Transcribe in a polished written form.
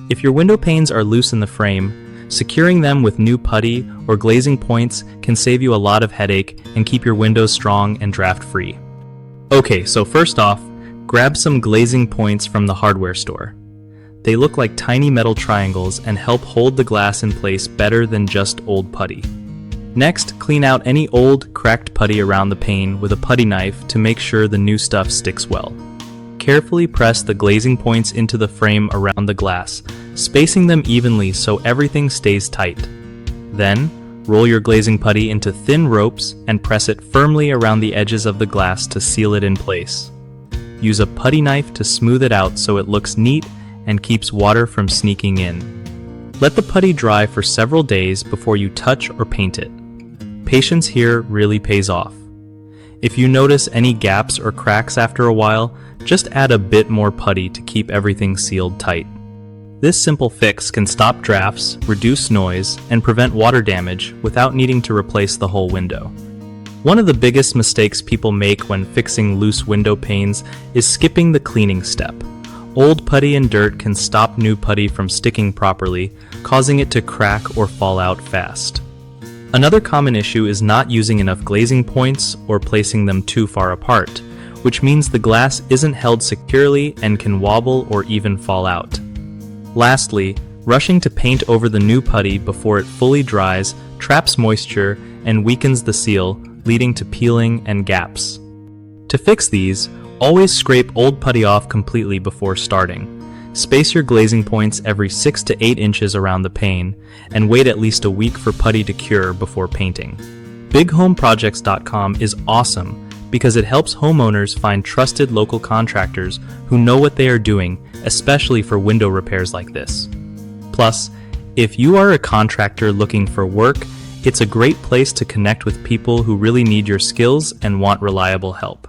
If your window panes are loose in the frame, securing them with new putty or glazing points can save you a lot of headache and keep your windows strong and draft-free. Okay, so first off, grab some glazing points from the hardware store. They look like tiny metal triangles and help hold the glass in place better than just old putty. Next, clean out any old, cracked putty around the pane with a putty knife to make sure the new stuff sticks well. Carefully press the glazing points into the frame around the glass, spacing them evenly so everything stays tight. Then, roll your glazing putty into thin ropes and press it firmly around the edges of the glass to seal it in place. Use a putty knife to smooth it out so it looks neat and keeps water from sneaking in. Let the putty dry for several days before you touch or paint it. Patience here really pays off. If you notice any gaps or cracks after a while, just add a bit more putty to keep everything sealed tight. This simple fix can stop drafts, reduce noise, and prevent water damage without needing to replace the whole window. One of the biggest mistakes people make when fixing loose window panes is skipping the cleaning step. Old putty and dirt can stop new putty from sticking properly, causing it to crack or fall out fast. Another common issue is not using enough glazing points or placing them too far apart, which means the glass isn't held securely and can wobble or even fall out. Lastly, rushing to paint over the new putty before it fully dries traps moisture and weakens the seal, leading to peeling and gaps. To fix these, always scrape old putty off completely before starting. Space your glazing points every 6 to 8 inches around the pane, and wait at least a week for putty to cure before painting. BigHomeProjects.com is awesome because it helps homeowners find trusted local contractors who know what they are doing, especially for window repairs like this. Plus, if you are a contractor looking for work, it's a great place to connect with people who really need your skills and want reliable help.